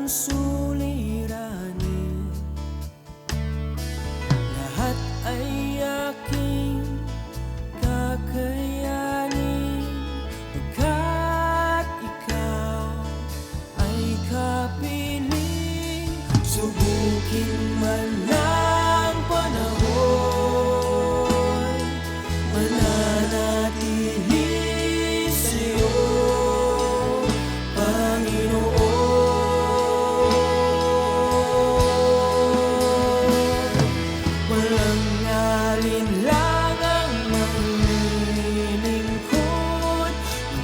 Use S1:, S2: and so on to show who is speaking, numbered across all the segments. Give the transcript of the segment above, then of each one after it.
S1: suliranin, lahat ay aking kakayanin, pagkat ikaw ay kapiling. Subukin man ng panahon, mananatili sa'yo, Panginoon. Walang alinlangang manlilingkod,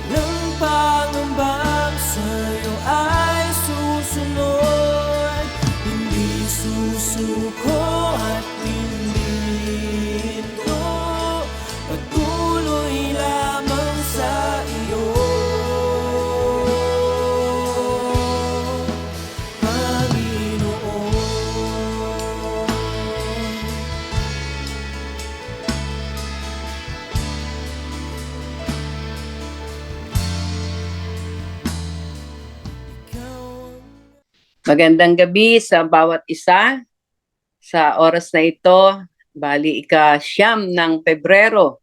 S1: walang pangambang sa'yo ay susunod. Hindi susuko at hindi ito, patuloy lamang sa iyo, Panginoon.
S2: Magandang gabi sa bawat isa. Sa oras na ito, bali ika-siyam ng Pebrero.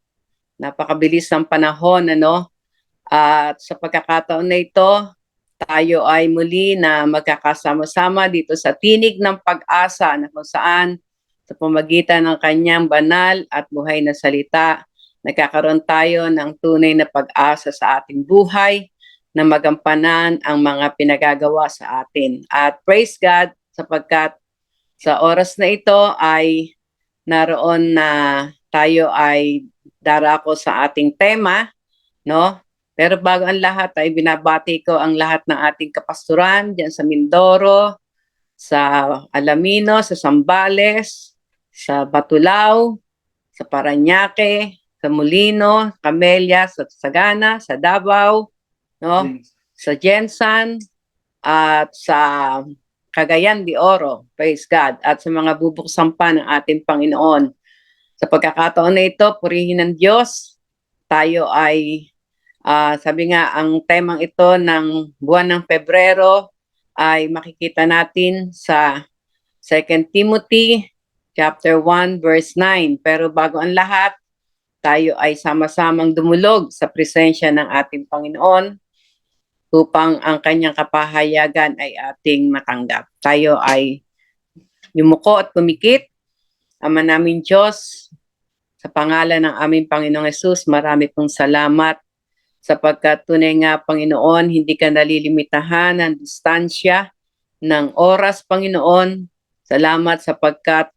S2: Napakabilis ng panahon, ano? At sa pagkakataon na ito, tayo ay muli na magkakasama-sama dito sa Tinig ng Pag-asa na kung saan sa pamagitan ng kanyang banal at buhay na salita, nagkakaroon tayo ng tunay na pag-asa sa ating buhay na magampanan ang mga pinagagawa sa atin. At praise God sapagkat sa oras na ito ay naroon na tayo ay darako sa ating tema, no? Pero bago ang lahat ay binabati ko ang lahat ng ating kapastoran diyan sa Mindoro, sa Alamino, sa Zambales, sa Batulao, sa Parañaque, sa Molino, Camellia, sa Sagana, sa Davao, no? Sa Jensan at sa Cagayan de Oro, praise God, at sa mga bubuksan pa ng ating Panginoon. Sa pagkakataon na ito, purihin ng Diyos, tayo ay, sabi nga, ang temang ito ng buwan ng Pebrero ay makikita natin sa 2 Timothy chapter 1 verse 9. Pero bago ang lahat, tayo ay sama-samang dumulog sa presensya ng ating Panginoon upang ang kanyang kapahayagan ay ating matanggap. Tayo ay yumuko at pumikit. Ama namin Diyos, sa pangalan ng aming Panginoong Hesus, marami pong salamat sapagkat tunay nga, Panginoon, hindi ka nalilimitahan ng distansya, ng oras, Panginoon. Salamat sapagkat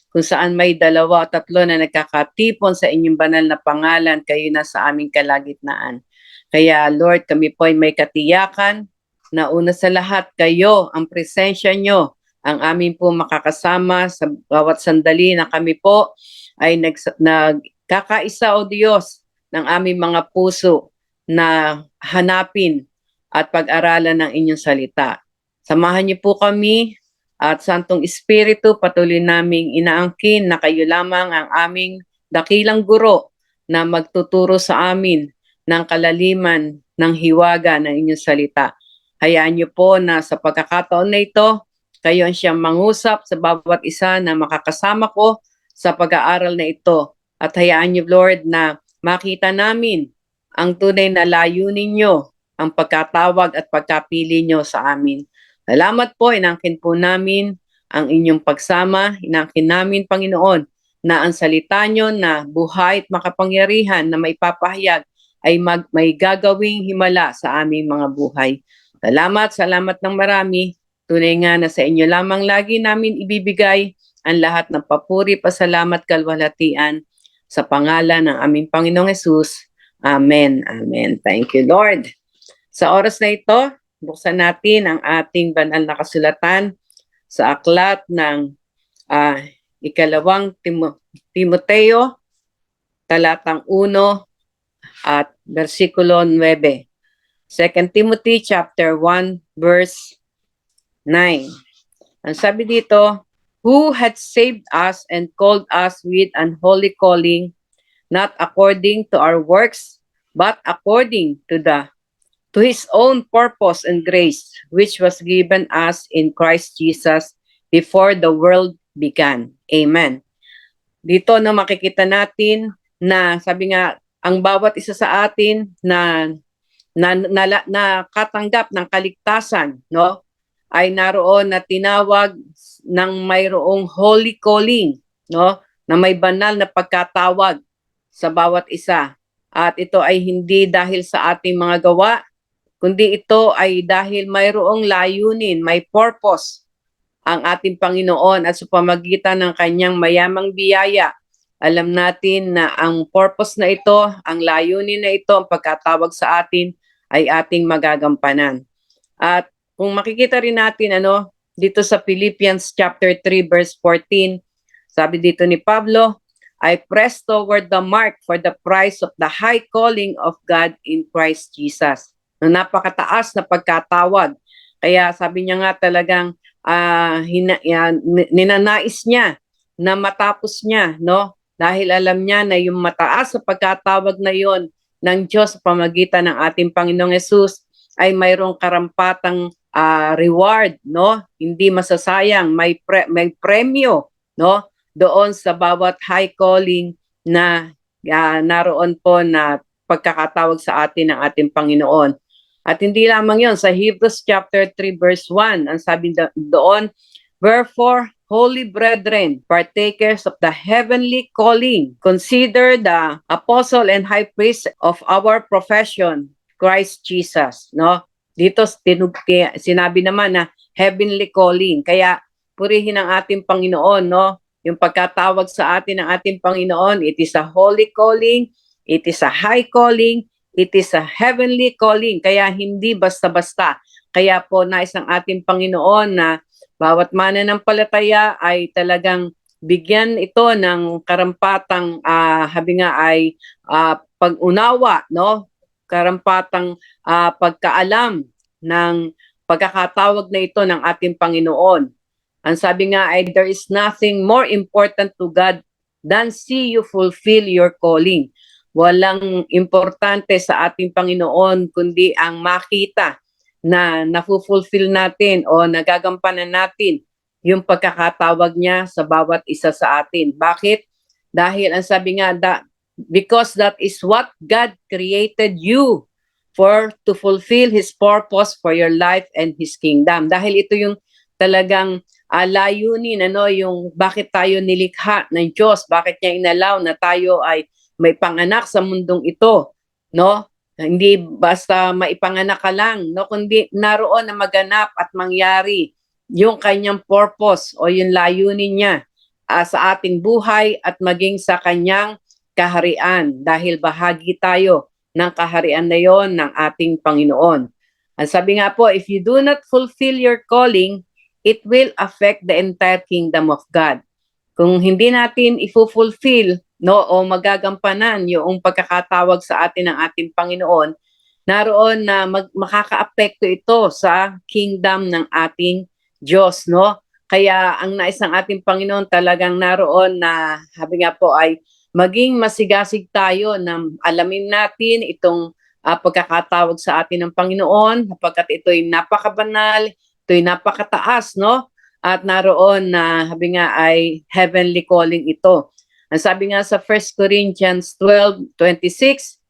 S2: kung saan may 2 o 3 na nagkakatipon sa inyong banal na pangalan, kayo na sa aming kalagitnaan. Kaya Lord, kami po ay may katiyakan na una sa lahat kayo, ang presensya nyo, ang amin po makakasama sa bawat sandali na kami po ay nagkakaisa o Diyos ng aming mga puso na hanapin at pag-aralan ng inyong salita. Samahan niyo po kami at Santong Espiritu, patuloy naming inaangkin na kayo lamang ang aming dakilang guro na magtuturo sa amin ng kalaliman ng hiwaga ng inyong salita. Hayaan niyo po na sa pagkakataon na ito, kayo ang siyang mangusap sa bawat isa na makakasama ko sa pag-aaral na ito. At hayaan niyo, Lord, na makita namin ang tunay na layunin niyo, ang pagkatawag at pagkapili niyo sa amin. Salamat po, inangkin po namin ang inyong pagsama, inangkin namin, Panginoon, na ang salita niyo na buhay at makapangyarihan na maipapahayag ay may gagawing himala sa aming mga buhay. Salamat ng marami. Tunay nga na sa inyo lamang lagi namin ibibigay ang lahat ng papuri, pasalamat, kalwalhatian sa pangalan ng aming Panginoong Hesus. Amen. Amen. Thank you, Lord. Sa oras na ito, buksan natin ang ating banal na kasulatan sa aklat ng ikalawang Timoteo, talatang 1 at versikulo 9. 2 Timothy chapter 1 verse 9. Ang sabi dito, who had saved us and called us with an holy calling, not according to our works, but according to the to His own purpose and grace, which was given us in Christ Jesus before the world began. Amen. Dito na makikita natin na sabi nga, ang bawat isa sa atin na katanggap ng kaligtasan, no, ay naroon na tinawag ng mayroong holy calling, no, na may banal na pagkatawag sa bawat isa. At ito ay hindi dahil sa ating mga gawa, kundi ito ay dahil mayroong layunin, may purpose ang ating Panginoon at sa pamagitan ng kanyang mayamang biyaya. Alam natin na ang purpose na ito, ang layunin na ito, ang pagkatawag sa atin ay ating magagampanan. At kung makikita rin natin dito sa Philippians chapter 3 verse 14, sabi dito ni Pablo, I press toward the mark for the prize of the high calling of God in Christ Jesus. Napakataas na pagkatawag. Kaya sabi niya nga talagang ninanais niya na matapos niya, no? Dahil alam niya na yung mataas sa pagkatawag na yon ng Diyos sa pamagitan ng ating Panginoong Hesus ay mayroong karampatang reward, no? Hindi masasayang, may premyo, no? Doon sa bawat high calling na naroon po na pagkakatawag sa atin ng ating Panginoon. At hindi lamang yon, sa Hebrews chapter 3 verse 1, ang sabi doon, wherefore, holy brethren, partakers of the heavenly calling, consider the apostle and high priest of our profession, Christ Jesus. No? Dito sinabi naman na heavenly calling. Kaya purihin ang ating Panginoon, no? Yung pagkatawag sa atin ng ating Panginoon, it is a holy calling, it is a high calling, it is a heavenly calling, kaya hindi basta-basta. Kaya po nais ng ating Panginoon na bawat mananampalataya ay talagang bigyan ito ng karampatang habi nga ay pag-unawa, no? Karampatang pagkaalam ng pagkakatawag na ito ng ating Panginoon. Ang sabi nga ay there is nothing more important to God than see you fulfill your calling. Walang importante sa ating Panginoon kundi ang makita na nafulfill natin o nagagampanan natin yung pagkakatawag niya sa bawat isa sa atin. Bakit? Dahil ang sabi nga, because that is what God created you for to fulfill His purpose for your life and His kingdom. Dahil ito yung talagang layunin, yung bakit tayo nilikha ng Diyos, bakit niya inalaw na tayo ay may panganak sa mundong ito, no? Hindi basta maipanganak ka lang, no? Kundi naroon na maganap at mangyari yung kanyang purpose o yung layunin niya sa ating buhay at maging sa kanyang kaharian dahil bahagi tayo ng kaharian na yon ng ating Panginoon. Ang sabi nga po, if you do not fulfill your calling, it will affect the entire kingdom of God. Kung hindi natin i-fulfill, no, o magagampanan yung pagkakatawag sa atin ng ating Panginoon, naroon na makakaapekto ito sa kingdom ng ating Diyos, no? Kaya ang nais ng ating Panginoon talagang naroon na, sabi nga po ay maging masigasig tayo na alamin natin itong pagkakatawag sa atin ng Panginoon, sapagkat ito'y napakabanal, ito'y napakataas, no? At naroon na, sabi nga ay heavenly calling ito. Ang sabi nga sa 1 Corinthians 12:26,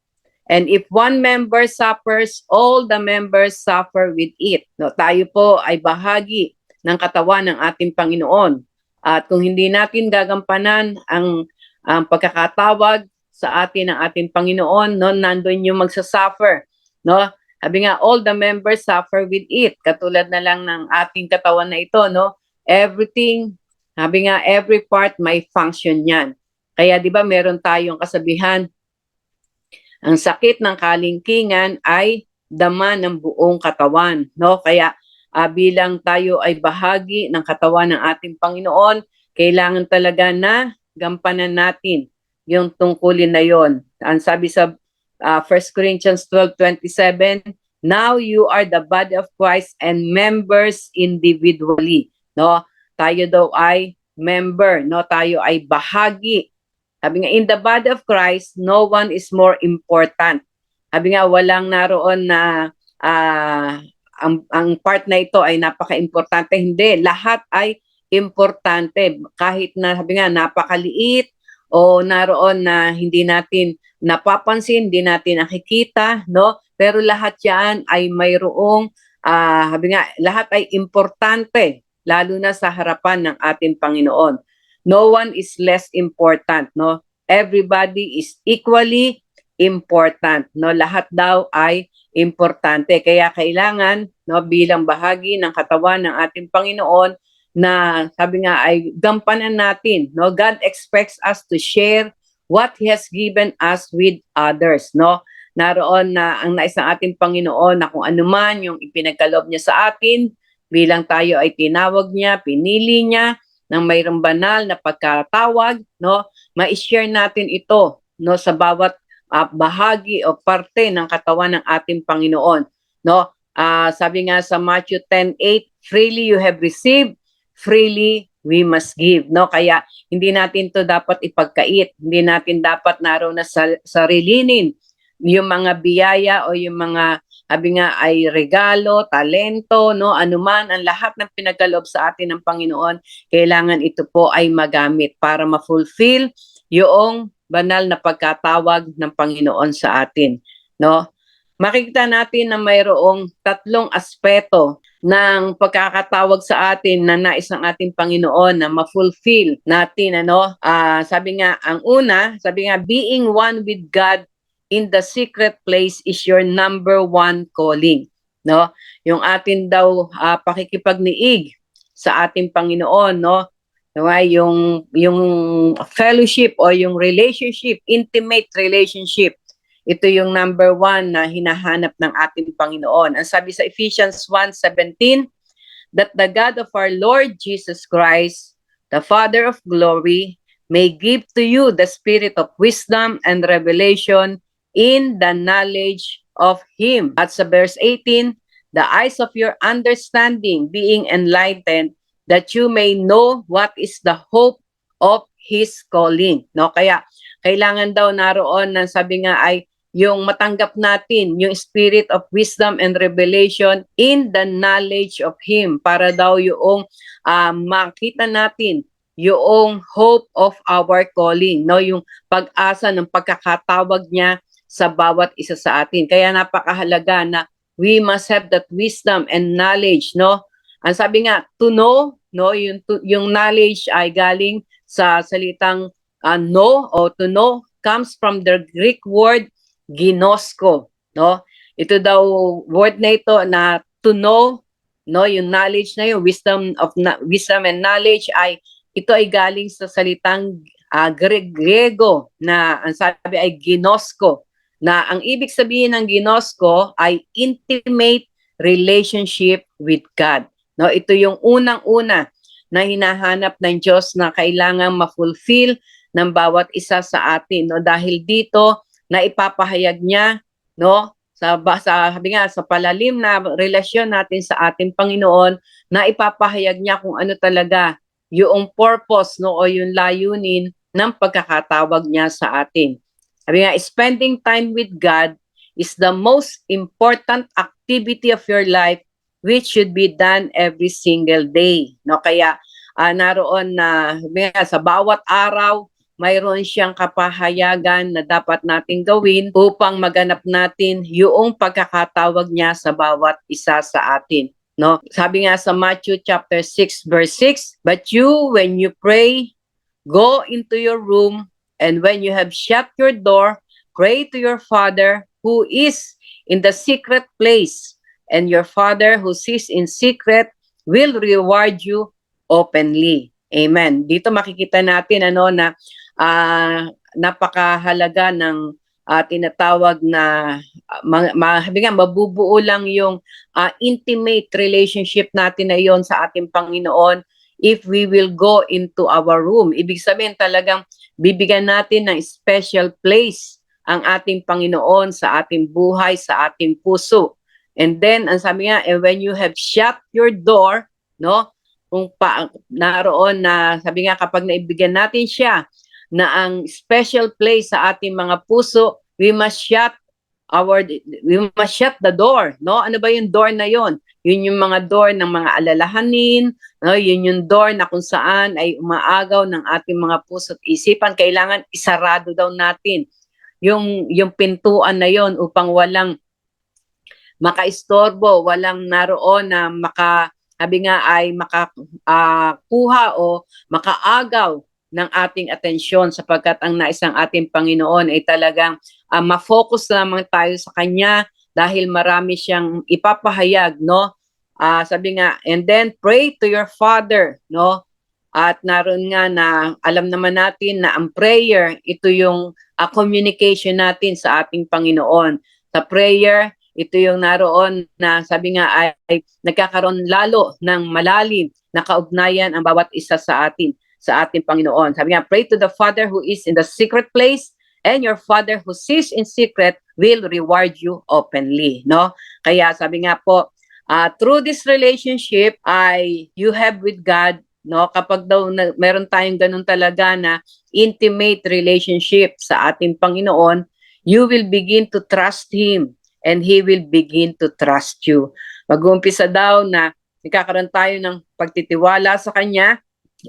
S2: and if one member suffers, all the members suffer with it. No, tayo po ay bahagi ng katawan ng ating Panginoon. At kung hindi natin gagampanan ang pagkakatawag sa atin ng ating Panginoon, no, nandun yung magsasuffer. No? Sabi nga, all the members suffer with it. Katulad na lang ng ating katawan na ito, no? Everything, sabi nga, every part may function yan. Kaya di ba meron tayong kasabihan, ang sakit ng kalingkingan ay dama ng buong katawan, no? Kaya bilang tayo ay bahagi ng katawan ng ating Panginoon, kailangan talaga na gampanan natin yung tungkulin na yon. Ang sabi sa 1 Corinthians 12:27, now you are the body of Christ and members individually, no? Tayo daw ay member, no? Tayo ay bahagi. Sabi nga, in the body of Christ, no one is more important. Sabi nga, walang naroon na ang part na ito ay napaka-importante. Hindi, lahat ay importante. Kahit na sabi nga napakaliit o naroon na hindi natin napapansin, hindi natin nakikita, no? Pero lahat 'yan ay mayroong sabi nga lahat ay importante lalo na sa harapan ng ating Panginoon. No one is less important, no? Everybody is equally important, no? Lahat daw ay importante. Kaya kailangan, no, bilang bahagi ng katawan ng ating Panginoon na sabi nga ay gampanan natin, no? God expects us to share what He has given us with others, no? Naroon na ang nais ng ating Panginoon na kung ano man yung ipinagkaloob niya sa atin, bilang tayo ay tinawag niya, pinili niya ng mayroong banal na pagkatawag, no? Ma-share natin ito, no, sa bawat bahagi o parte ng katawan ng ating Panginoon, no? Sabi nga sa Matthew 10:8, freely you have received, freely we must give, no? Kaya hindi natin to dapat ipagkait, hindi natin dapat naroon na sarilinin yung mga biyaya o yung mga sabi nga ay regalo, talento, no, anuman ang lahat ng pinagkaloob sa atin ng Panginoon, kailangan ito po ay magamit para ma-fulfill yung banal na pagkatawag ng Panginoon sa atin, no? Makikita natin na mayroong tatlong aspeto ng pagkakatawag sa atin na nais ng ating Panginoon na ma-fulfill natin, ano? Sabi nga, ang una, sabi nga, being one with God in the secret place is your number one calling, no? Yung atin daw pakikipagniig sa ating Panginoon, no? Yung fellowship o yung relationship, intimate relationship, ito yung number one na hinahanap ng ating Panginoon. Ang sabi sa Ephesians 1:17, that the God of our Lord Jesus Christ, the Father of glory, may give to you the spirit of wisdom and revelation in the knowledge of Him. At sa verse 18, the eyes of your understanding being enlightened, that you may know what is the hope of His calling. No? Kaya kailangan daw naroon na sabi nga ay yung matanggap natin yung spirit of wisdom and revelation in the knowledge of Him para daw yung makita natin yung hope of our calling, no? Yung pag-asa ng pagkakatawag niya sa bawat isa sa atin. Kaya napakahalaga na we must have that wisdom and knowledge, no? Ang sabi nga, to know, no, yung knowledge ay galing sa salitang know o to know comes from the Greek word ginosko, no? Ito daw word na ito na to know, no, yung knowledge na yung wisdom and knowledge ay ito ay galing sa salitang Griego na ang sabi ay ginosko, na ang ibig sabihin ng ginosko ay intimate relationship with God. No, ito yung unang-una na hinahanap ng Diyos na kailangang ma-fulfill ng bawat isa sa atin, no, dahil dito na ipapahayag niya, no, sabi nga sa palalim na relasyon natin sa ating Panginoon, na ipapahayag niya kung ano talaga yung purpose, no, o yung layunin ng pagkakatawag niya sa atin. Sabi nga, spending time with God is the most important activity of your life which should be done every single day. No, kaya naroon na sa bawat araw mayroon siyang kapahayagan na dapat nating gawin upang maganap natin yung pagkakatawag niya sa bawat isa sa atin. No? Sabi nga sa Matthew chapter 6 verse 6, but you, when you pray, go into your room, and when you have shut your door, pray to your Father who is in the secret place, and your Father who sees in secret will reward you openly. Amen. Dito makikita natin na napakahalaga ng tinatawag na mabubuo lang yung intimate relationship natin na yon sa ating Panginoon if we will go into our room. Ibig sabihin talagang bibigyan natin ng special place ang ating Panginoon sa ating buhay, sa ating puso. And then, ang sabi nga, when you have shut your door, no, kung naroon na, sabi nga, kapag naibigyan natin siya na ang special place sa ating mga puso, we must shut we must shut the door, no? Ano ba yung door na yon? Yun yung mga door ng mga alalahanin, no? Yun yung door na kung saan ay umaagaw ng ating mga puso't isipan. Kailangan isarado daw natin yung pintuan na yon upang walang makaistorbo, walang naroon na sabi nga ay makakuha o makaagaw ng ating atensyon sapagkat ang naisang ating Panginoon ay talagang ma-focus lamang tayo sa Kanya dahil marami siyang ipapahayag, no? Sabi nga, and then pray to your Father, no? At naroon nga na alam naman natin na ang prayer, ito yung communication natin sa ating Panginoon. Sa prayer, ito yung naroon na sabi nga ay nagkakaroon lalo ng malalim na kaugnayan ang bawat isa sa ating Panginoon. Sabi nga, pray to the Father who is in the secret place, and your Father who sees in secret will reward you openly, no? Kaya sabi nga po, through this relationship you have with God, no? Kapag daw meron tayong ganun talaga na intimate relationship sa ating Panginoon, you will begin to trust Him and He will begin to trust you. Mag-uumpisa daw na nagkakaroon tayo ng pagtitiwala sa Kanya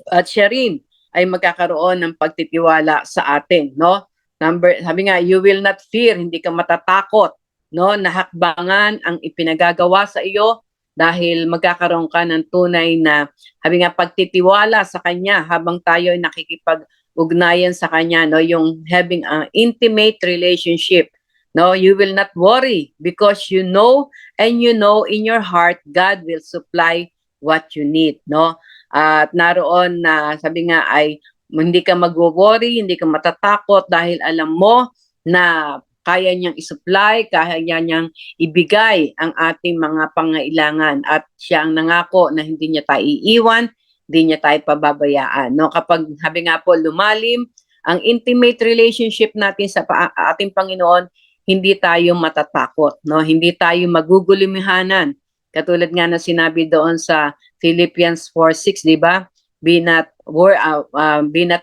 S2: at siya rin ay magkakaroon ng pagtitiwala sa atin, no? Sabi nga, you will not fear, hindi ka matatakot, no? Nahakbangan ang ipinagagawa sa iyo dahil magkakaroon ka ng tunay na, sabi nga, pagtitiwala sa Kanya habang tayo ay nakikipag-ugnayan sa Kanya, no? Yung having an intimate relationship. No, you will not worry because you know in your heart God will supply what you need, no? At naroon na sabi nga ay hindi ka magwo-worry, hindi ka matatakot dahil alam mo na kaya niyang i-supply, kaya niyang ibigay ang ating mga pangailangan at siya ang nangako na hindi niya tayo iiwan, hindi niya tayo pababayaan, no? Kapag sabi nga po lumalim ang intimate relationship natin sa ating Panginoon, hindi tayo matatakot, no? Hindi tayo magugulimahanan. Katulad nga na sinabi doon sa Philippians 4:6, di ba? Be not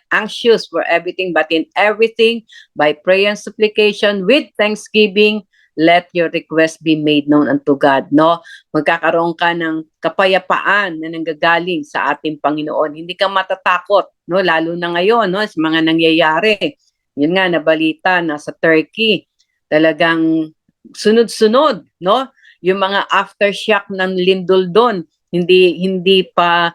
S2: anxious for everything, but in everything by prayer and supplication with thanksgiving let your request be made known unto God, no? Magkakaroon ka ng kapayapaan na nanggagaling sa ating Panginoon. Hindi ka matatakot, no? Lalo na ngayon, no? Sa mga nangyayari. Yun nga, nabalita na sa Turkey, talagang sunod-sunod, no? Yung mga aftershock ng lindol doon, hindi pa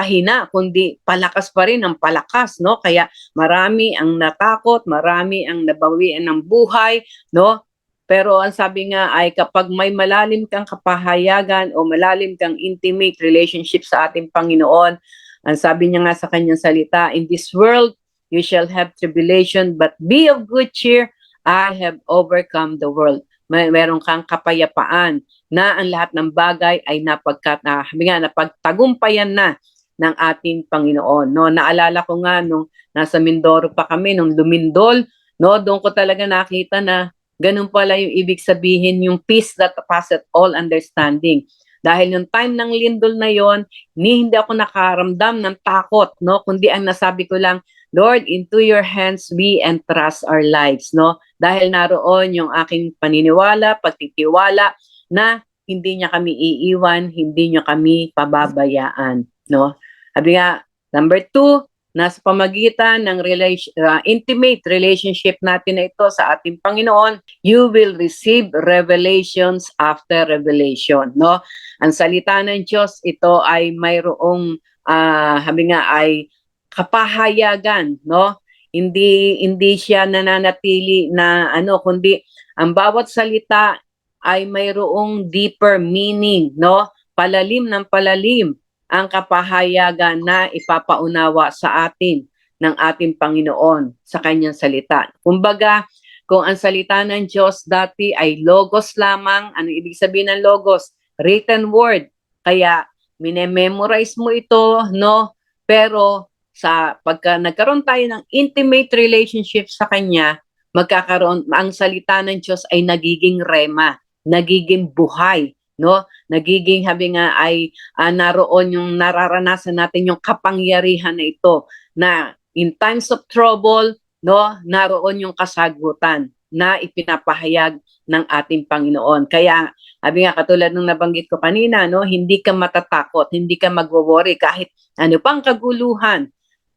S2: hina, kundi palakas pa rin ang palakas, no? Kaya marami ang natakot, marami ang nabawian ng buhay, no? Pero ang sabi nga ay kapag may malalim kang kapahayagan o malalim kang intimate relationship sa ating Panginoon, ang sabi niya nga sa kanyang salita, in this world you shall have tribulation, but be of good cheer, I have overcome the world. Meron kang kapayapaan na ang lahat ng bagay ay napagtagumpayan na ng ating Panginoon. No, naalala ko nga nung nasa Mindoro pa kami, nung lumindol, no, doon ko talaga nakita na ganun pala yung ibig sabihin, yung peace that passeth all understanding. Dahil yung time ng lindol na yon, hindi ako nakaramdam ng takot, no, kundi ang nasabi ko lang, Lord, into your hands we entrust our lives, no? Dahil naroon yung aking paniniwala, pagtitiwala na hindi niya kami iiwan, hindi niya kami pababayaan, no? Sabi nga, number 2, nasa pamagitan ng intimate relationship natin na ito sa ating Panginoon, you will receive revelations after revelation, no? Ang salita ng Diyos, ito ay mayroong, sabi nga ay kapahayagan, no? Hindi siya nananatili na kundi ang bawat salita ay mayroong deeper meaning, no? Palalim ng palalim ang kapahayagan na ipapaunawa sa atin ng ating Panginoon sa kanyang salita. Kumbaga, kung ang salita ng Diyos dati ay logos lamang, ano ibig sabihin ng logos? Written word. Kaya minememorize mo ito, no? Pero pagka nagkaroon tayo ng intimate relationship sa Kanya, ang salita ng Diyos ay nagiging rema, nagiging buhay, no? Nagiging, sabi nga ay naroon yung nararanasan natin yung kapangyarihan na ito, na in times of trouble, no, naroon yung kasagutan. na ipinapahayag ng ating Panginoon. Kaya, sabi nga, katulad ng nabanggit ko kanina, no, hindi ka matatakot, hindi ka magwo-worry kahit ano pang kaguluhan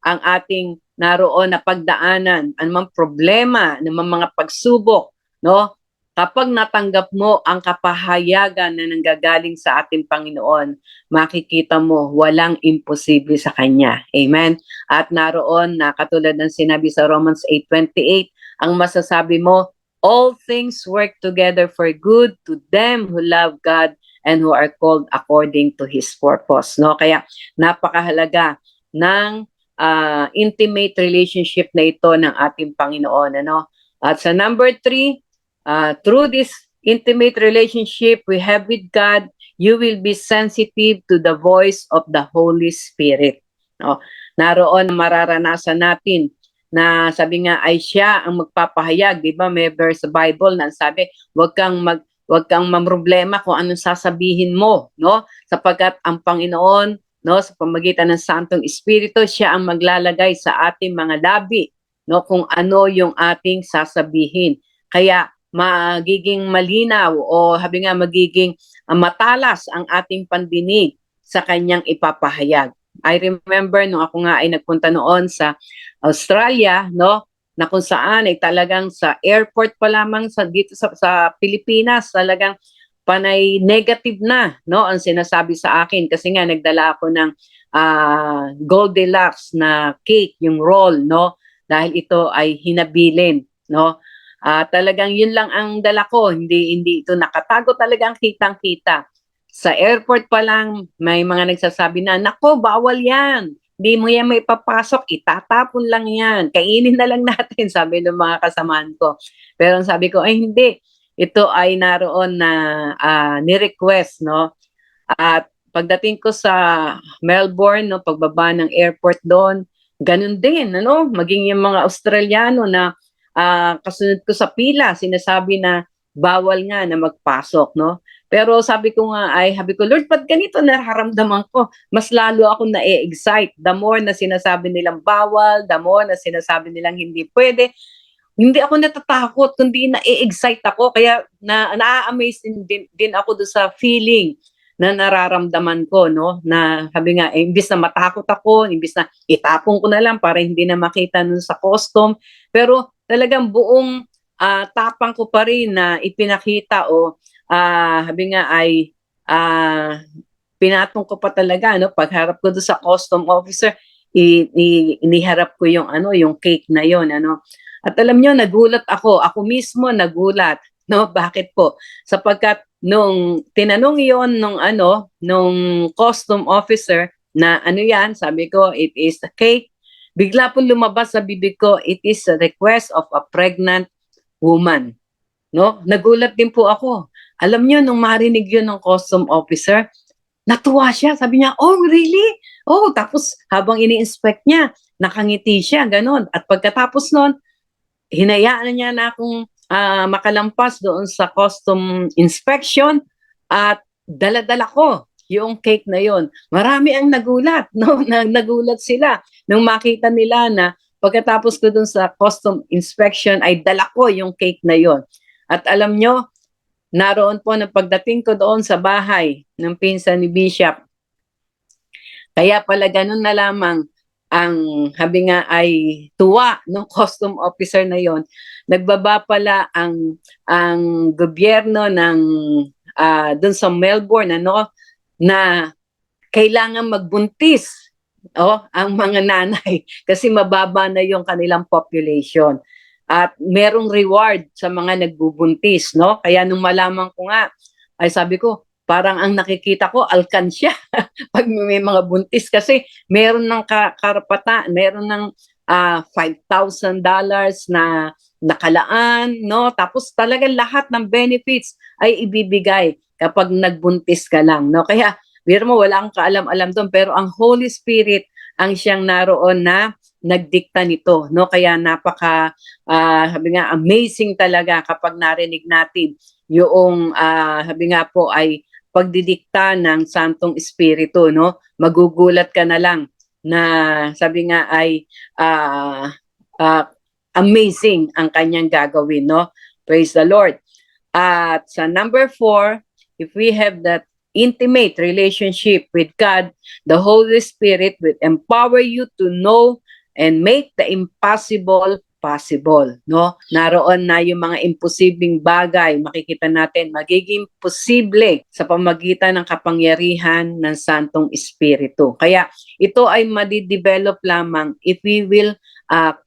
S2: ang ating naroon na pagdaanan, anumang problema, anumang mga pagsubok, no? Kapag natanggap mo ang kapahayagan na nanggagaling sa ating Panginoon, makikita mo walang imposible sa Kanya. Amen? At naroon na katulad ng sinabi sa Romans 8:28, ang masasabi mo, all things work together for good to them who love God and who are called according to His purpose. No? Kaya napakahalaga ng intimate relationship na ito ng ating Panginoon. Ano? At sa number 3, through this intimate relationship we have with God, you will be sensitive to the voice of the Holy Spirit. No? Naroon mararanasan natin na sabi nga ay siya ang magpapahayag, 'di ba? May verse sa Bible na sabi, wag kang mamroblema kung anong sasabihin mo, no? Sapagkat ang Panginoon, no, sa pamamagitan ng Santong Espiritu, siya ang maglalagay sa ating mga labi, no, kung ano yung ating sasabihin. Kaya magiging malinaw o sabi nga magiging matalas ang ating pandinig sa kanyang ipapahayag. I remember nung ako nga ay nagpunta noon sa Australia, no, na kung saan ay talagang sa airport pa lamang dito sa Pilipinas, talagang panay negative na, no, ang sinasabi sa akin kasi nga nagdala ako ng Goldilocks na cake, yung roll, no, dahil ito ay hinabilin, no. Talagang yun lang ang dala ko, hindi ito nakatago, talagang kitang-kita. Sa airport pa lang, may mga nagsasabi na, nako, bawal yan. Hindi mo yan may papasok, itatapon lang yan. Kainin na lang natin, sabi ng mga kasamahan ko. Pero sabi ko, ay hindi. Ito ay naroon na ni-request, no? At pagdating ko sa Melbourne, no, pagbaba ng airport doon, ganun din, ano? Maging yung mga Australiano na kasunod ko sa pila, sinasabi na bawal nga na magpasok, no? Pero sabi ko nga sabi ko, Lord, ba't ganito nararamdaman ko? Mas lalo ako na-excite. The more na sinasabi nilang bawal, the more na sinasabi nilang hindi pwede, hindi ako natatakot, kundi na-excite ako. Kaya na-amaze din ako doon sa feeling na nararamdaman ko, no? Na sabi nga, imbis na matakot ako, imbis na itapon ko na lang para hindi na makita nun sa custom. Pero talagang buong tapang ko pa rin na ipinakita o sabi nga ay pinatong ko pa talaga, no, pagharap ko doon sa custom officer, iniharap ko yung yung cake na yon, ano. At alam niyo, nagulat ako mismo nagulat, no, bakit po? Sapagkat nung tinanong yon nung custom officer na ano yan, sabi ko it is a cake, bigla po lumabas sa bibig ko, it is a request of a pregnant woman. No? Nagulat din po ako. Alam niyo, nung marinig yun ng custom officer, natuwa siya. Sabi niya, oh, really? Oh, tapos habang ini-inspect niya, nakangiti siya, ganun. At pagkatapos nun, hinayaan niya na akong makalampas doon sa custom inspection at dala-dala ko yung cake na yon. Marami ang nagulat, no? Nagulat sila nung makita nila na pagkatapos ko doon sa custom inspection ay dala ko yung cake na yon. At alam nyo, naroon po na pagdating ko doon sa bahay ng pinsan ni Bishop. Kaya pala ganun na lamang ang sabi nga ay tuwa ng custom officer na yon. Nagbaba pala ang gobyerno ng doon sa Melbourne, ano, na kailangan magbuntis ang mga nanay kasi mababa na yung kanilang population. At merong reward sa mga nagbubuntis, no? Kaya nung malaman ko nga, ay sabi ko, parang ang nakikita ko, alkansya pag may mga buntis kasi meron ng karapatan, meron ng $5,000 na nakalaan, no? Tapos talagang lahat ng benefits ay ibibigay kapag nagbuntis ka lang, no? Kaya, biro mo, wala kang kaalam-alam doon, pero ang Holy Spirit ang siyang naroon na nagdikta nito, no? Kaya napaka sabi nga amazing talaga kapag narinig natin yung sabi nga po ay pagdidikta ng Santong Espiritu, no? Magugulat ka na lang na sabi nga ay amazing ang kanyang gagawin, no? Praise the Lord. At sa number 4, if we have that intimate relationship with God, the Holy Spirit will empower you to know and make the impossible possible, no? Naroon na yung mga imposibleng bagay, makikita natin, magiging posible sa pamagitan ng kapangyarihan ng Santong Espiritu. Kaya ito ay madidevelop lamang if we will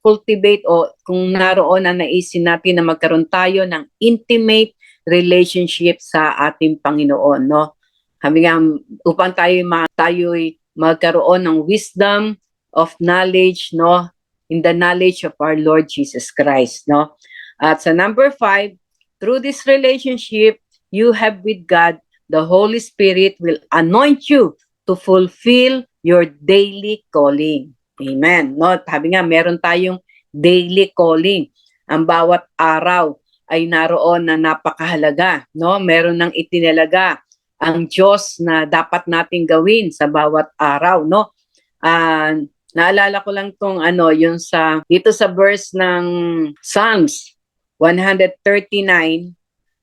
S2: cultivate o kung naroon na naisin natin na magkaroon tayo ng intimate relationship sa ating Panginoon, no? Kami nga, upang tayo'y magkaroon ng wisdom of knowledge, no? In the knowledge of our Lord Jesus Christ, no? At sa number 5, through this relationship you have with God, the Holy Spirit will anoint you to fulfill your daily calling. Amen. No, sabi nga meron tayong daily calling. Ang bawat araw ay naroon na napakahalaga, no? Meron nang itinalaga ang Diyos na dapat nating gawin sa bawat araw, no? Naalala ko lang tong yung dito sa verse ng Psalms 139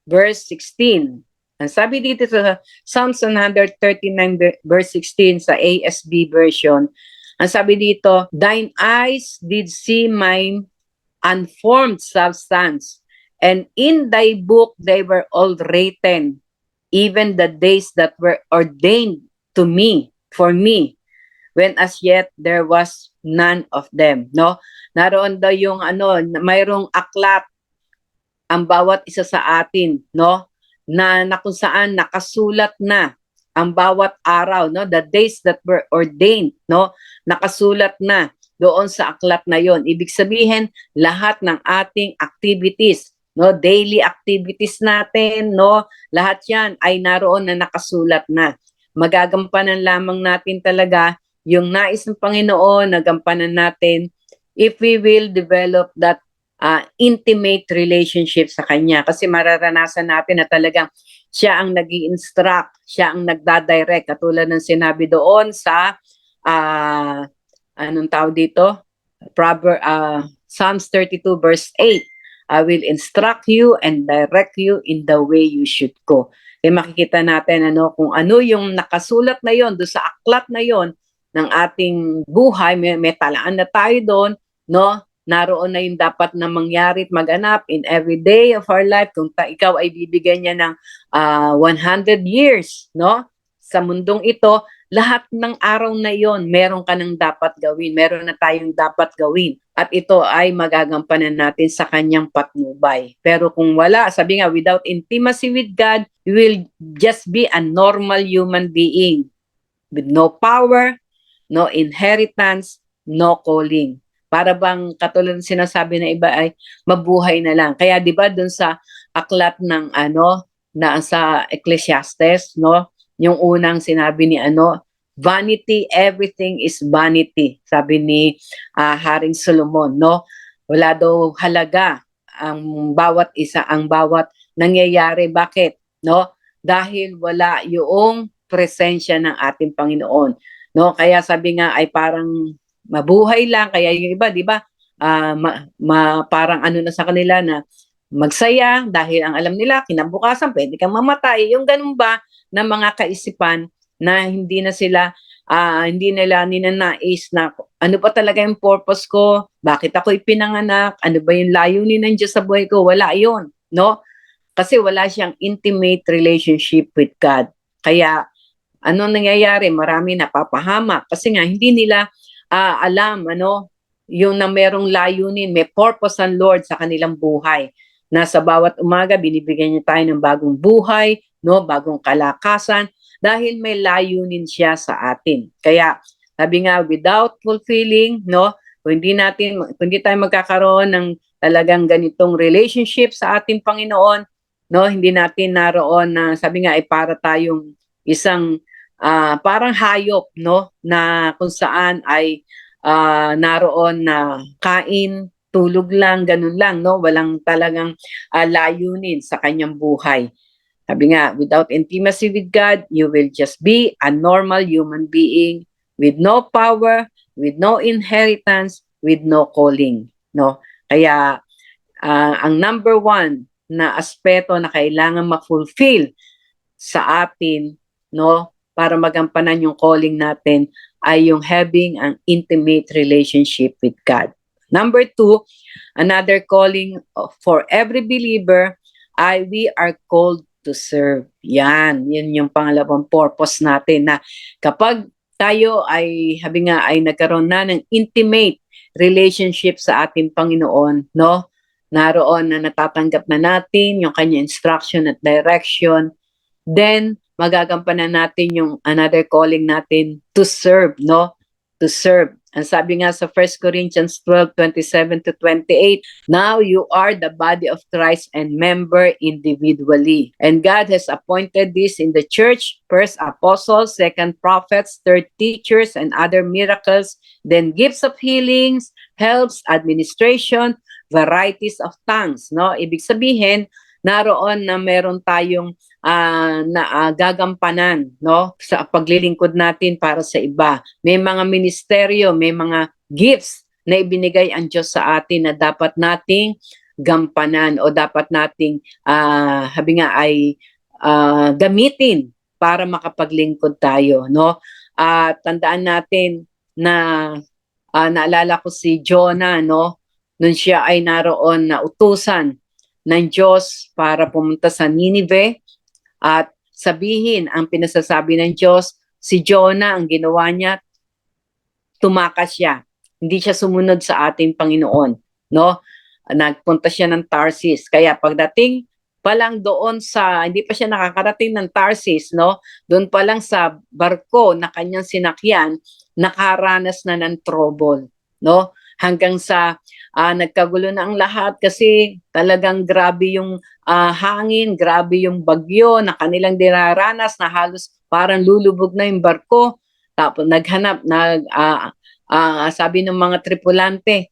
S2: verse 16. Ang sabi dito sa Psalms 139 verse 16 sa ASB version, ang sabi dito, thine eyes did see my unformed substance, and in thy book they were all written, even the days that were ordained to me, for me, when as yet there was none of them, no? Naroon daw yung mayroong aklat ang bawat isa sa atin, no? Na kung saan nakasulat na ang bawat araw, no? The days that were ordained, no? Nakasulat na doon sa aklat na yon. Ibig sabihin, lahat ng ating activities, no? Daily activities natin, no? Lahat yan ay naroon na nakasulat na. Magagampanan lamang natin talaga yung nais ng Panginoon, nagampanan natin if we will develop that intimate relationship sa Kanya. Kasi mararanasan natin na talagang siya ang nag-i-instruct, siya ang nagdadirect. Katulad ng sinabi doon sa, anong tawag dito? Psalms 32 verse 8. I will instruct you and direct you in the way you should go. Kaya makikita natin kung ano yung nakasulat na yon doon sa aklat na yon ng ating buhay, may talaan na tayo doon, no? Naroon na yung dapat na mangyari at maganap in every day of our life. Kung ikaw ay bibigyan niya ng 100 years, no? Sa mundong ito, lahat ng araw na yon, meron ka nang dapat gawin. Meron na tayong dapat gawin. At ito ay magagampanan natin sa kanyang patnubay. Pero kung wala, sabi nga, without intimacy with God, you will just be a normal human being with no power, no inheritance, no calling. Para bang katulad ng sinasabi na iba ay mabuhay na lang. Kaya 'di ba doon sa aklat ng na sa Ecclesiastes, no? Yung unang sinabi ni vanity, everything is vanity. Sabi ni Haring Solomon, no? Wala daw halaga ang bawat isa, ang bawat nangyayari. Bakit? No? Dahil wala yung presensya ng ating Panginoon. No, kaya sabi nga ay parang mabuhay lang, kaya yung iba, 'di ba? Parang na sa kanila na magsaya dahil ang alam nila kinabukasan pwede kang mamatay. Yung ganun ba na mga kaisipan na hindi nila ninanais na ano pa talaga yung purpose ko? Bakit ako ipinanganak? Ano ba yung layunin ng Diyos sa buhay ko? Wala 'yon, no? Kasi wala siyang intimate relationship with God. Kaya ano nangyayari? Marami napapahamak kasi nga hindi nila alam yung na merong layunin, may purpose ang Lord sa kanilang buhay. Na sa bawat umaga binibigyan niya tayo ng bagong buhay, no, bagong kalakasan dahil may layunin siya sa atin. Kaya sabi nga, without fulfilling, no, kung hindi tayo magkakaroon ng talagang ganitong relationship sa ating Panginoon, no, hindi natin naroon na sabi nga ay para tayong isang parang hayop, no, na kung saan ay naroon na kain, tulog lang, ganun lang, no, walang talagang layunin sa kanyang buhay. Sabi nga, without intimacy with God, you will just be a normal human being with no power, with no inheritance, with no calling, no. Kaya ang number one na aspeto na kailangan ma-fulfill sa atin, no, para magampanan yung calling natin ay yung having an intimate relationship with God. Number two, another calling for every believer ay we are called to serve. Yan yung pangalawang purpose natin na kapag tayo ay, sabi nga, ay nagkaroon na ng intimate relationship sa ating Panginoon, no? Naroon na natatanggap na natin yung kanyang instruction at direction, then magagampanan natin yung another calling natin to serve, no? To serve. Ang sabi nga sa 1 Corinthians 12:27-28, now you are the body of Christ and member individually. And God has appointed this in the church, first apostles, second prophets, third teachers, and other miracles, then gifts of healings, helps, administration, varieties of tongues, no? Ibig sabihin, naroon na meron tayong gagampanan, no, sa paglilingkod natin para sa iba. May mga ministeryo, may mga gifts na ibinigay ang Diyos sa atin na dapat nating gampanan o dapat nating sabi nga ay gamitin para makapaglingkod tayo, no? Tandaan natin na naalala ko si Jonah, no, nung siya ay naroon na utusan ng Diyos para pumunta sa Nineveh at sabihin ang pinasasabi ng Diyos. Si Jonah, ang ginawa niya, tumakas siya. Hindi siya sumunod sa ating Panginoon, no? Nagpunta siya ng Tarsis. Kaya pagdating pa lang doon sa, hindi pa siya nakakarating ng Tarsis, no? Doon pa lang sa barko na kanyang sinakyan, nakaranas na ng trouble, no? Hanggang sa nagkagulo na ang lahat kasi talagang grabe yung hangin, grabe yung bagyo na kanilang dinaranas na halos parang lulubog na yung barko. Tapos sabi ng mga tripulante,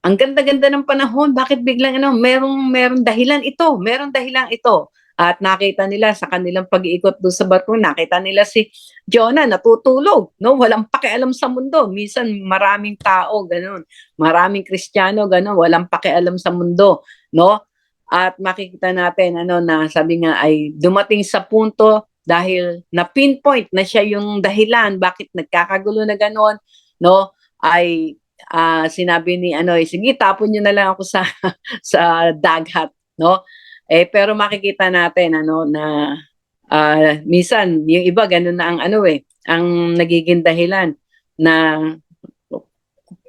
S2: ang ganda-ganda ng panahon, bakit biglang merong dahilan ito. At nakita nila sa kanilang pag-iikot doon sa barko, nakita nila si Jonah natutulog, no? Walang pakialam sa mundo. Minsan maraming tao ganun, maraming Kristiyano ganun, walang pakialam sa mundo, no? At makikita natin na sabi nga ay dumating sa punto dahil na pinpoint na siya yung dahilan bakit nagkakagulo na ganun, no? Ay sinabi ni sige, tapon niyo na lang ako sa sa dagat, no? Pero makikita natin na minsan yung iba ganun na ang ang nagiging dahilan na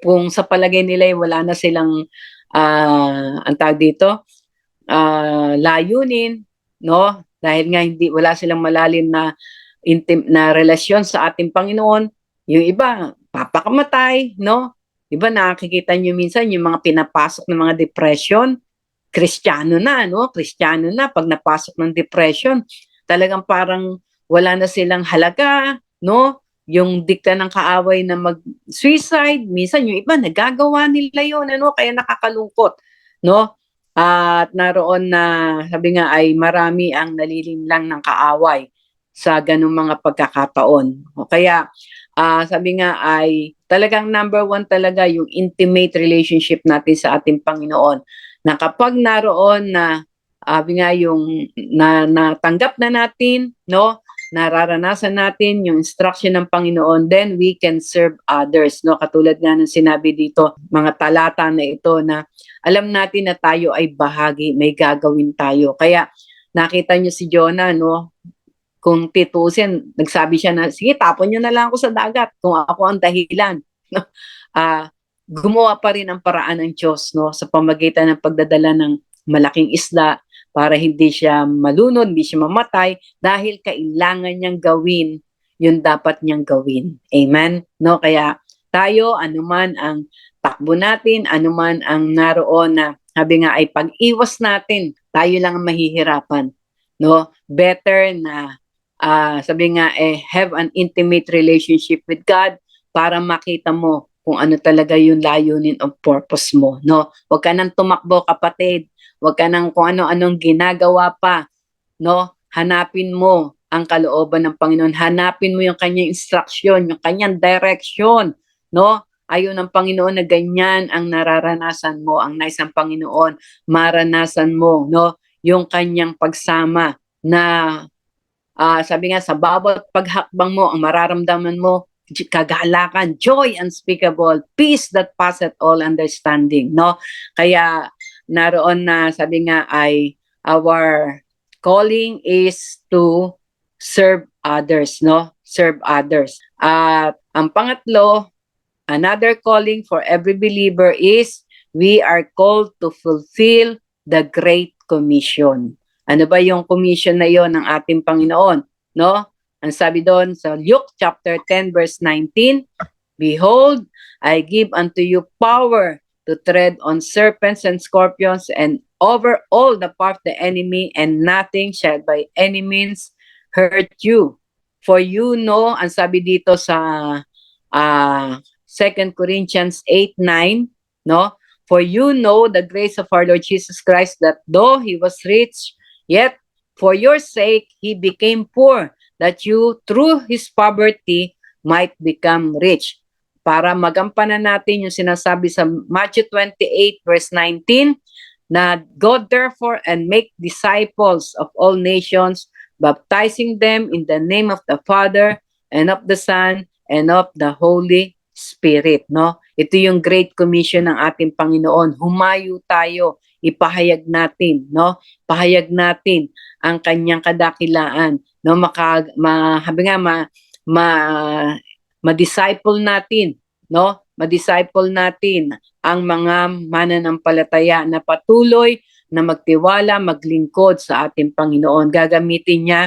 S2: kung sa palagay nila wala na silang ang tawag dito layunin, no? Dahil nga wala silang malalim na relasyon sa ating Panginoon, yung iba papakamatay, no? Iba nakikita niyo minsan yung mga pinapasok ng mga depression, Kristiyano na, no? Kristiyano na pag napasok ng depression, talagang parang wala na silang halaga, no? Yung dikta ng kaaway na mag-suicide, minsan yung iba nagagawa nila yun, kaya nakakalungkot, no? At naroon na sabi nga ay marami ang nalilinlang ng kaaway sa ganung mga pagkakataon. Kaya sabi nga ay talagang number one talaga yung intimate relationship natin sa ating Panginoon. Na kapag naroon na sabi nga yung natanggap na natin, no, nararanasan natin yung instruction ng Panginoon, then we can serve others, no? Katulad nga ng sinabi dito, mga talata na ito na alam natin na tayo ay bahagi, may gagawin tayo. Kaya nakita niyo si Jonah, no? Kung titusin, nagsabi siya na, sige, tapon niyo na lang ako sa dagat kung ako ang dahilan. No? Gumawa pa rin ang paraan ng Diyos, no, sa pamagitan ng pagdadala ng malaking isda para hindi siya malunod, hindi siya mamatay dahil kailangan niyang gawin yung dapat niyang gawin. Amen? No, kaya tayo, anuman ang takbo natin, anuman ang naroon na sabi nga ay pag-iwas natin, tayo lang ang mahihirapan. No? Better na sabi nga have an intimate relationship with God para makita mo kung ano talaga yung layunin o purpose mo, no? Huwag ka nang tumakbo, kapatid. Huwag ka nang kung ano-anong ginagawa pa, no? Hanapin mo ang kalooban ng Panginoon. Hanapin mo yung kanyang instruction, yung kanyang direction, no? Ayaw ng Panginoon na ganyan ang nararanasan mo. Ang nais ng Panginoon, maranasan mo, no? Yung kanyang pagsama na sabi nga sa bawat paghakbang mo, ang mararamdaman mo, kagalakan, joy unspeakable, peace that passeth all understanding, no? Kaya naroon na sabi nga ay our calling is to serve others, no? Serve others. At ang pangatlo, another calling for every believer is we are called to fulfill the Great Commission. Ano ba yung commission na yon ng ating Panginoon? No? Ang sabi doon sa Luke chapter 10 verse 19, behold, I give unto you power to tread on serpents and scorpions and over all the power of the enemy, and nothing shall by any means hurt you. For you know, ang sabi dito sa 2 Corinthians 8:9, no? For you know the grace of our Lord Jesus Christ, that though he was rich, yet for your sake he became poor, that you through his poverty might become rich. Para magampanan natin yung sinasabi sa Matthew 28 verse 19, na go therefore and make disciples of all nations, baptizing them in the name of the Father and of the Son and of the Holy Spirit, no? Ito yung Great Commission ng ating Panginoon. Humayo tayo, ipahayag natin, no? Pahayag natin ang kanyang kadakilaan, no? Ma-disciple natin, no? Ma-disciple natin ang mga mananampalataya na patuloy na magtiwala, maglingkod sa ating Panginoon. Gagamitin niya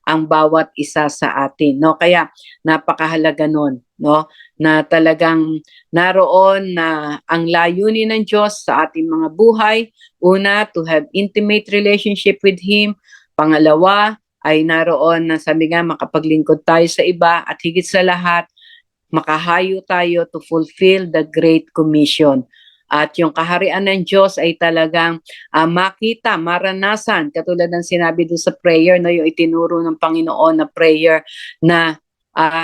S2: ang bawat isa sa atin, no? Kaya napakahalaga nun, no? Na talagang naroon na ang layunin ng Diyos sa ating mga buhay. Una, to have intimate relationship with Him. Pangalawa, ay naroon na sabi nga makapaglingkod tayo sa iba, at higit sa lahat, makahayo tayo to fulfill the Great Commission. At yung kaharian ng Diyos ay talagang makita, maranasan, katulad ng sinabi doon sa prayer, no, yung itinuro ng Panginoon na prayer na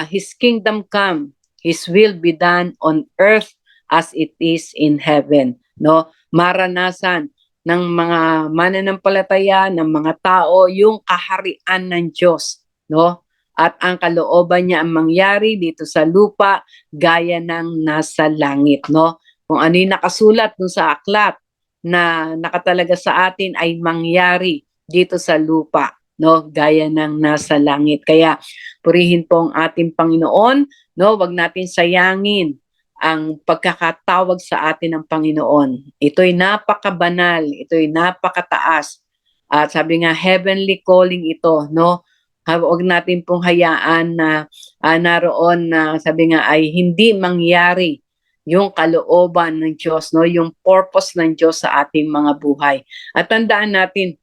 S2: His kingdom come, His will be done on earth as it is in heaven. No? Maranasan ng mga mananampalataya, ng mga tao, yung kaharian ng Diyos. No? At ang kalooban niya ang mangyari dito sa lupa, gaya ng nasa langit. No? Kung ano yung nakasulat dun sa aklat na nakatalaga sa atin ay mangyari dito sa lupa, no? Gaya ng nasa langit. Kaya purihin po ang ating Panginoon, no? Wag natin sayangin ang pagkakatawag sa atin ng Panginoon. Ito'y napakabanal, ito'y napakataas. At sabi nga, heavenly calling ito, no? Huwag natin pong hayaan na naroon na sabi nga ay hindi mangyari yung kalooban ng Diyos, no? Yung purpose ng Diyos sa ating mga buhay. At tandaan natin,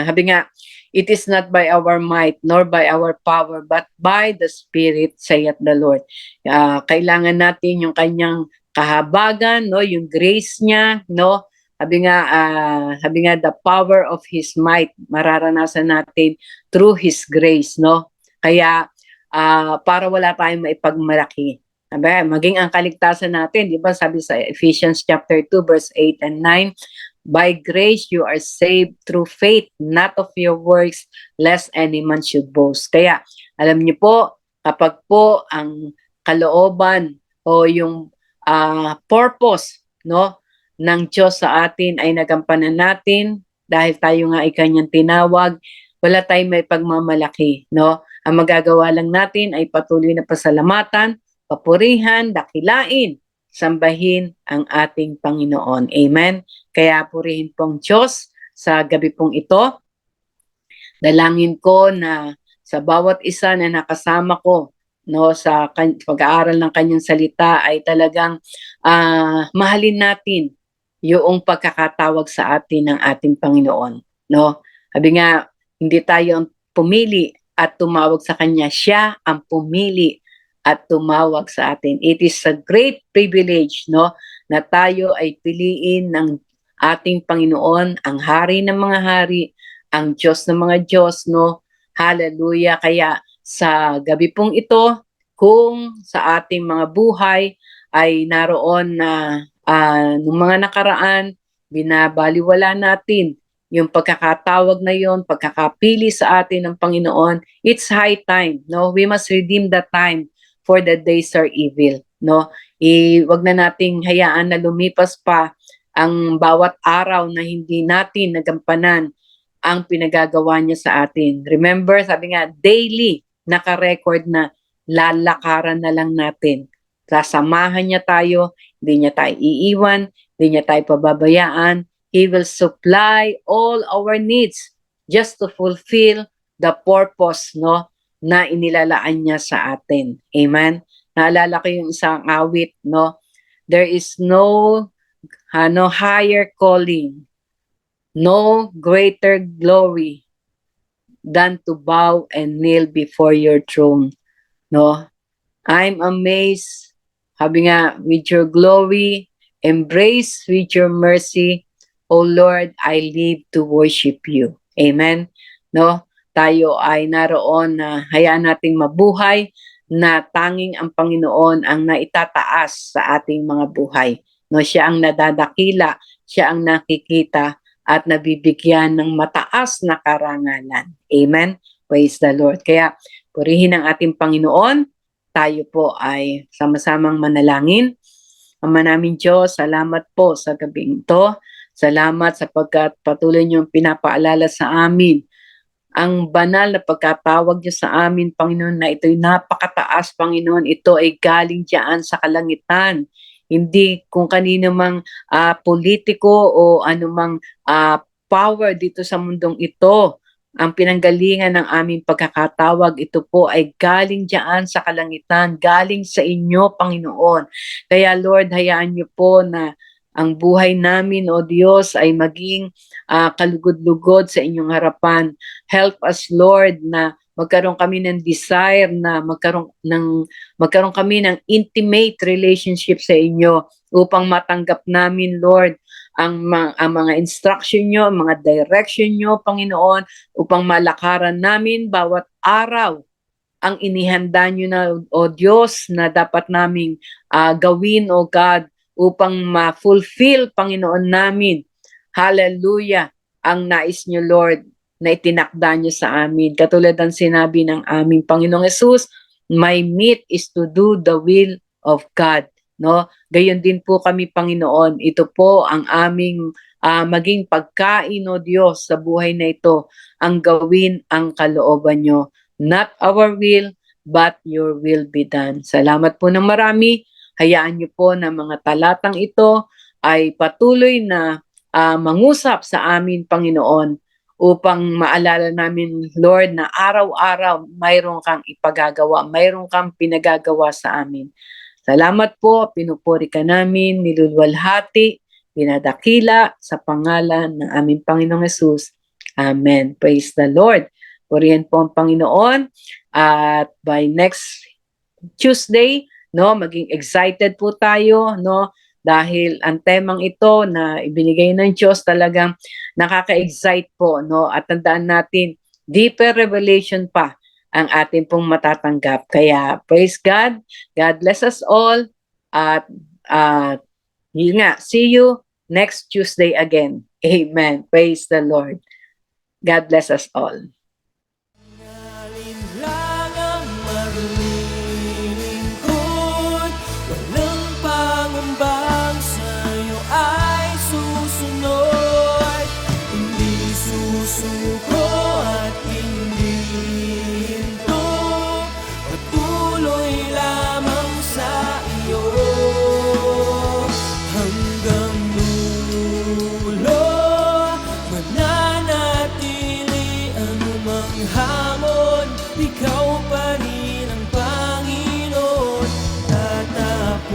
S2: sabi nga, it is not by our might nor by our power, but by the Spirit, saith the Lord. Kailangan natin yung kanyang kahabagan, no? Yung grace niya, no? Sabi nga, the power of His might, mararanasan natin through His grace, no? Kaya, para wala tayong maipagmalaki. Maging ang kaligtasan natin, di ba sabi sa Ephesians chapter 2 verse 8 and 9, by grace you are saved through faith, not of your works, lest any man should boast. Kaya alam niyo po, kapag po ang kalooban o yung purpose, no, ng Diyos sa atin ay nagampanan natin dahil tayo nga ay kanyang tinawag, wala tayong may pagmamalaki, no? Ang magagawa lang natin ay patuloy na pasalamatan, papurihan, dakilain, sambahin ang ating Panginoon. Amen? Kaya purihin pong Diyos sa gabi pong ito. Dalangin ko na sa bawat isa na nakasama ko, no, sa pag-aaral ng kanyang salita ay talagang mahalin natin yung pagkakatawag sa atin ng ating Panginoon. No? Sabi nga, hindi tayo ang pumili at tumawag sa Kanya. Siya ang pumili at tumawag sa atin. It is a great privilege, no, na tayo ay piliin ng ating Panginoon, ang Hari ng mga hari, ang Diyos ng mga Diyos, no. Hallelujah. Kaya sa gabi pong ito, kung sa ating mga buhay ay naroon na nung mga nakaraan, binabaliwala natin yung pagkakatawag na yon, pagkakapili sa atin ng Panginoon. It's high time, no? We must redeem the time for the days are evil, no? Wag na nating hayaan na lumipas pa ang bawat araw na hindi natin nagampanan ang pinagagawa niya sa atin. Remember, sabi nga, daily naka-record na lalakaran na lang natin. Sasamahan niya tayo, hindi niya tayo iiwan, hindi niya tayo pababayaan. He will supply all our needs just to fulfill the purpose, no, na inilalaan niya sa atin. Amen? Naalala ko yung isang awit, no? There is no higher calling, no greater glory than to bow and kneel before your throne, no? I'm amazed, sabi nga, with your glory, embrace with your mercy, O Lord, I live to worship you. Amen? No? Tayo ay naroon na hayaan nating mabuhay na tanging ang Panginoon ang naitataas sa ating mga buhay. No, siya ang nadadakila, siya ang nakikita at nabibigyan ng mataas na karangalan. Amen? Praise the Lord. Kaya purihin ang ating Panginoon. Tayo po ay sama-samang manalangin. Ama namin Diyos, salamat po sa gabing ito. Salamat sapagkat patuloy niyong pinapaalala sa amin ang banal na pagkatawag niyo sa amin, Panginoon, na ito'y napakataas, Panginoon. Ito ay galing diyan sa kalangitan. Hindi kung kanino mang politiko o anumang power dito sa mundong ito. Ang pinanggalingan ng aming pagkakatawag, ito po ay galing diyan sa kalangitan, galing sa inyo, Panginoon. Kaya Lord, hayaan niyo po na ang buhay namin, O Diyos, ay maging kalugod-lugod sa inyong harapan. Help us, Lord, na magkaroon kami ng desire na magkaroon kami ng intimate relationship sa inyo upang matanggap namin, Lord, ang mga instruction nyo, ang mga direction nyo, Panginoon, upang malakaran namin bawat araw ang inihanda nyo na, O Diyos, na dapat naming gawin, O God, upang ma-fulfill, Panginoon namin. Hallelujah! Ang nais nyo, Lord, na itinakda nyo sa amin. Katulad ng sinabi ng aming Panginoong Hesus, my meat is to do the will of God. No? Gayon din po kami, Panginoon. Ito po ang aming maging pagkain, O Diyos, sa buhay na ito, ang gawin ang kalooban nyo. Not our will, but your will be done. Salamat po ng marami. Hayaan niyo po na mga talatang ito ay patuloy na mangusap sa amin, Panginoon, upang maalala namin, Lord, na araw-araw mayroon kang ipagagawa, mayroon kang pinagagawa sa amin. Salamat po, pinupuri ka namin, niluluwalhati, pinadakila sa pangalan ng aming Panginoong Hesus. Amen. Praise the Lord. Purihin po ang Panginoon. At by next Tuesday, no, maging excited po tayo, no, dahil ang temang ito na ibinigay ng Diyos talagang nakaka-excite po, no, at tandaan natin, deeper revelation pa ang ating pong matatanggap. Kaya praise God, God bless us all, at yun nga, see you next Tuesday again. Amen. Praise the Lord. God bless us all.
S1: Lang ang maglilingkod, walang pangambang sa'yo ay susunod. Hindi susuko at hindi hinto, patuloy lamang sa iyo. Hanggang dulo, mananatili anumang hamon, ikaw pa rin ang Panginoon. Tatapusin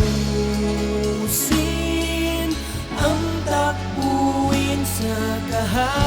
S1: ang takbuhin sa kahanan.